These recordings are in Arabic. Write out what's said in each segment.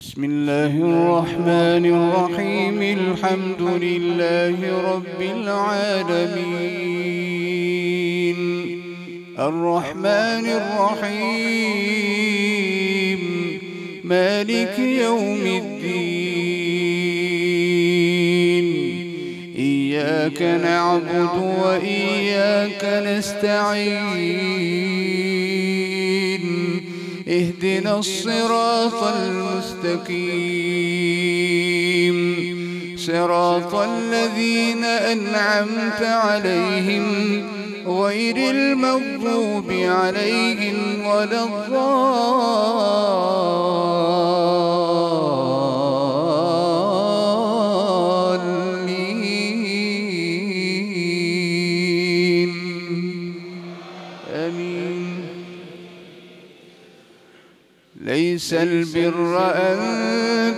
بسم الله الرحمن الرحيم. الحمد لله رب العالمين، الرحمن الرحيم، مالك يوم الدين. إياك نعبد وإياك نستعين، اهدنا الصراط المستقيم، صراط الذين أنعمت عليهم غير المغضوب عليهم ولا الضالين. آمين. ليس البر أن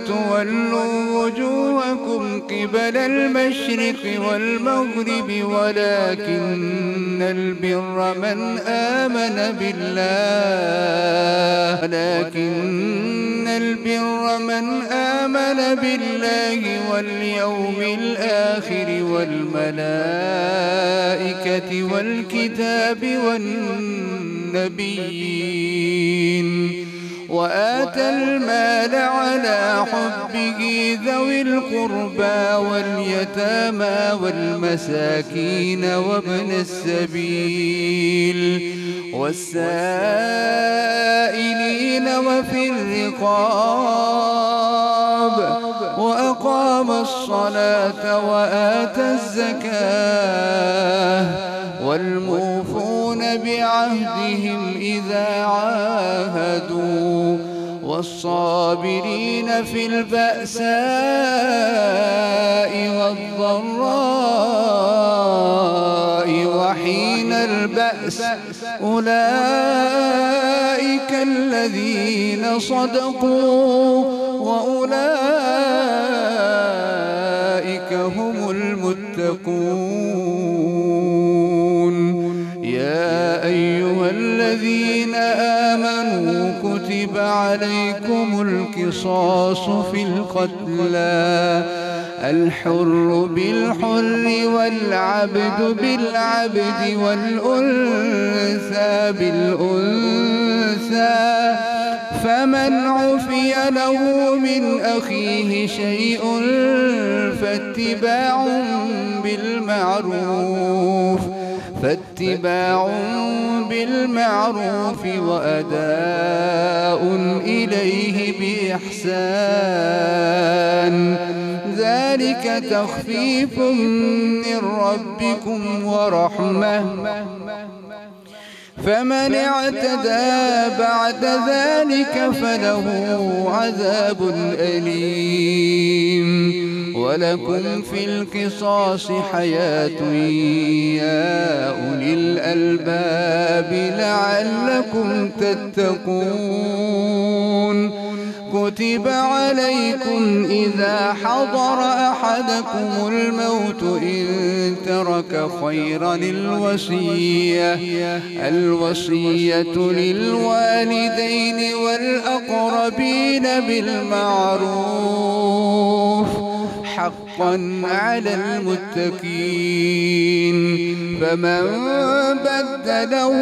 تولوا وجوهكم قبل المشرق والمغرب، ولكن البر من آمن بالله واليوم الآخر والملائكة والكتاب والنبيين، وآتى المال على حبه ذوي القربى واليتامى والمساكين وابن السبيل والسائلين وفي الرقاب، وأقام الصلاة وآتى الزكاة، والموفون بعهدهم إذا عاهدوا، والصابرين في البأساء والضراء وحين البأس، أولئك الذين صدقوا وأولئك هم المتقون. يا أيها الذين آمنوا كتب عليكم القصاص في القتلى، الحر بالحر والعبد بالعبد والأنثى بالأنثى، فمن عفي له من أخيه شيء فاتباع بالمعروف وأداء إليه بإحسان، ذلك تخفيف من ربكم ورحمة، فمن اعتدى بعد ذلك فله عذاب أليم. ولكم في القصاص حياة يا أولي الألباب لعلكم تتقون. كتب عليكم إذا حضر أحدكم الموت إن ترك خيرا الوصية للوالدين والأقربين بالمعروف، حقا على المتقين. فمن بدله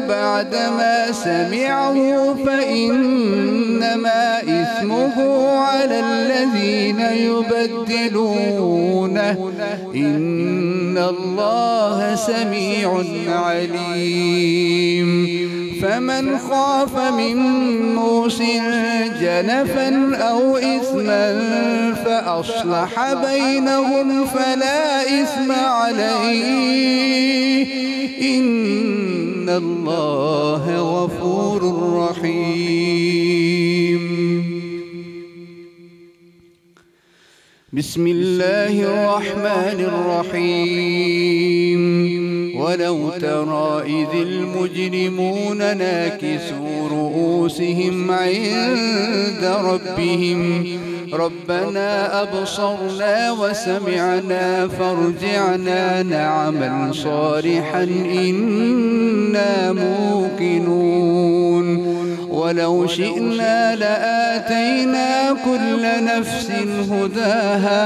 بعدما سمعه فإنما إثمه على الذين يبدلونه، إن الله سميع عليم. فمن خاف من موص جنفا أو إثما فأصلح بينهم فلا إثم عليه، إن الله غفور رحيم. بسم الله الرحمن الرحيم. ولو ترى إذ المجرمون ناكسوا رؤوسهم عند ربهم ربنا أبصرنا وسمعنا فارجعنا نعمل صالحا إنا موقنون ولو شئنا لآتينا كل نفس هداها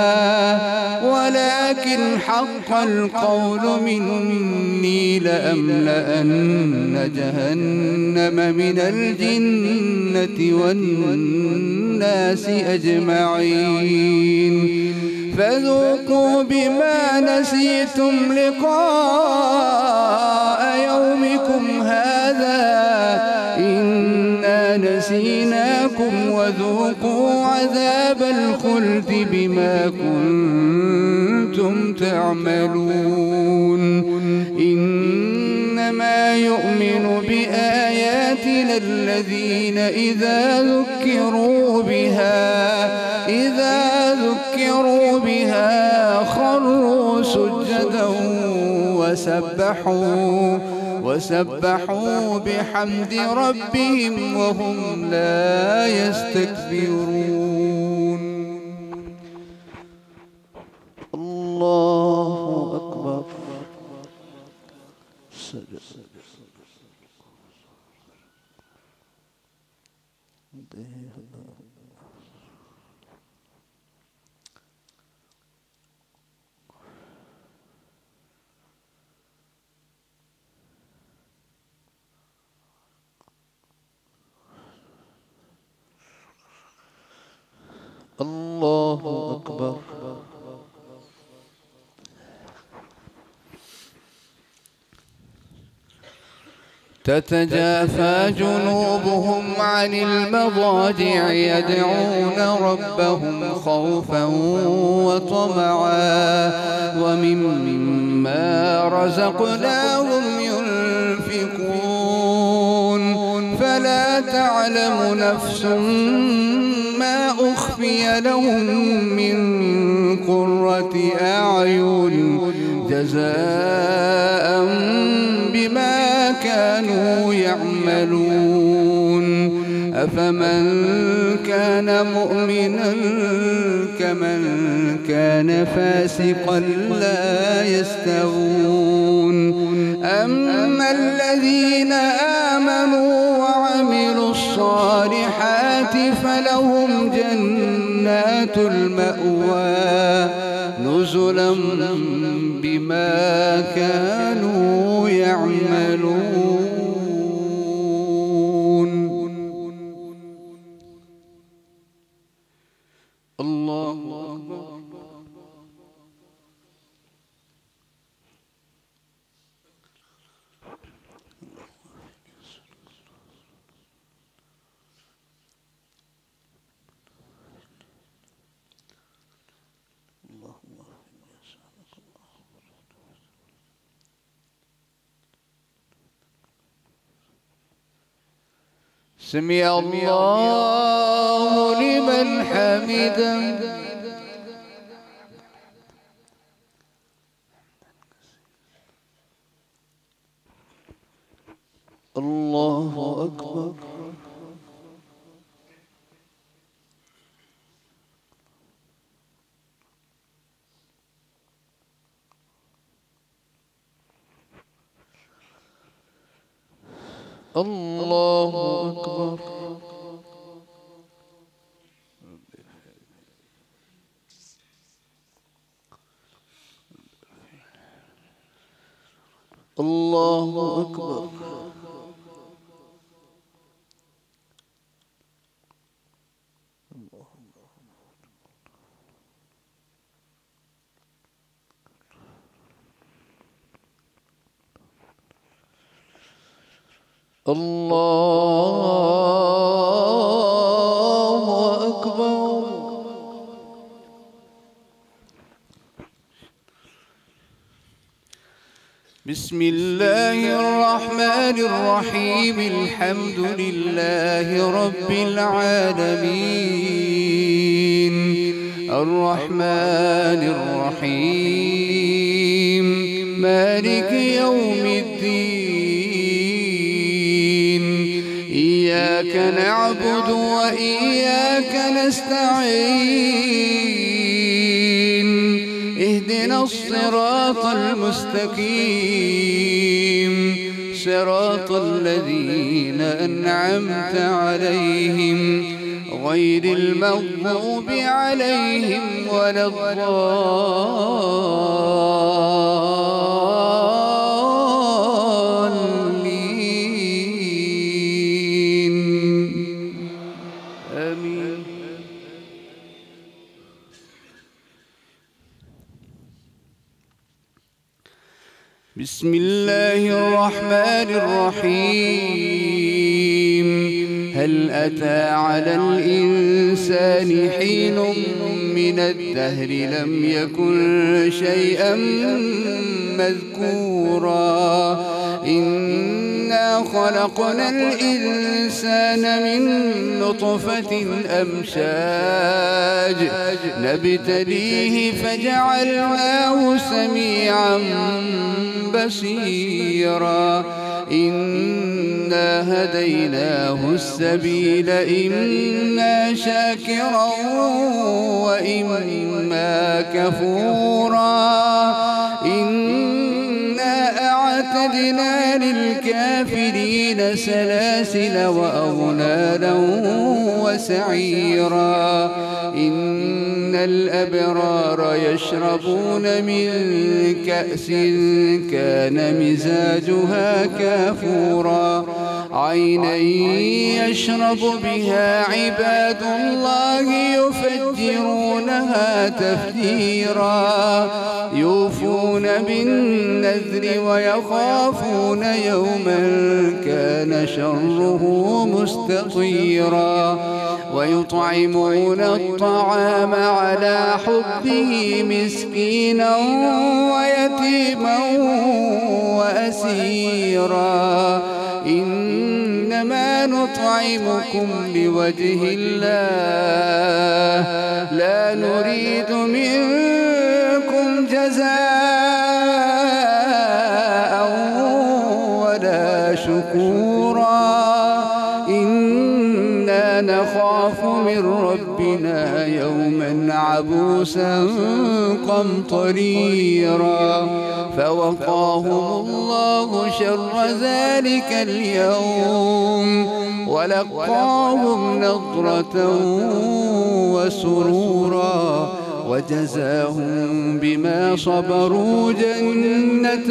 ولكن حق القول مني لأملأن جهنم من الجنة والناس أجمعين فذوقوا بما نسيتم لقاء يومكم هذا إنا نسيناكم وذوقوا عذاب الخلد بما كنتم تعملون إنما يؤمن بآياتنا الذين إذا ذكروا بها خروا سجدا وسبحوا بحمد ربهم وهم لا يستكبرون. الله أكبر. الله أكبر. تتجافى جنوبهم عن المضاجع يدعون ربهم خوفا وطمعا ومما رزقناهم ينفقون فلا تعلم نفس ما أخفي لهم من قرة أعين جزاء بما كانوا يعملون أفمن كان مؤمنا كمن كان فاسقا لا يستوون أما الذين آمنوا وعملوا الصالحات فلهم جنات المأوى نزلا بما كانوا يعملون. الله سمع الله لمن حمده. الله أكبر. الله أكبر. الله أكبر. الله أكبر. بسم الله الرحمن الرحيم الحمد لله رب العالمين الرحمن الرحيم مالك يوم الدين إياك نعبد وإياك نستعين اهدنا الصراط المستقيم صراط الذين أنعمت عليهم غير المغضوب عليهم ولا الضالين آمين. بسم الله الرحمن الرحيم. هل أتى على الإنسان حين من الدهر لم يكن شيئا مذكورا إنا خلقنا الإنسان من نطفة أمشاج نبتليه فجعلناه سميعا بصيرا إنا هديناه السبيل إما شاكرا وإما كفورا إنا أعتدنا للكافرين سلاسل وأغلالا وسعيرا إن الأبرار يشربون من كأس كان مزاجها كافورا عينا يشرب بها عباد الله يفجرونها تفجيرا يوفون بالنذر ويخافون يوما كان شره مستطيرا ويطعمون الطعام على حبه مسكينا ويتيما وأسيرا إنما نطعمكم لوجه الله لا نريد منكم جزاء ولا شكورا إنا نخاف من ربنا يوما عبوسا قمطريرا فوقاهم الله شر ذلك اليوم ولقاهم نضرة وسرورا وجزاهم بما صبروا جنة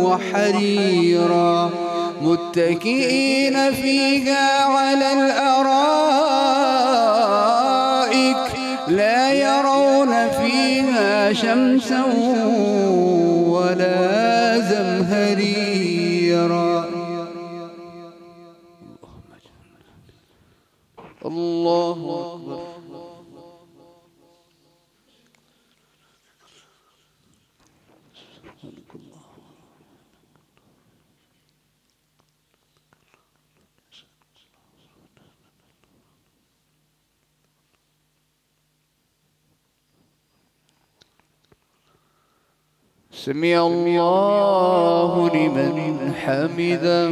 وحريرا متكئين فيها على الأرائك لا يرون فيها شمسا ولا زمهريرا. الله أكبر. سمع الله لمن حمده.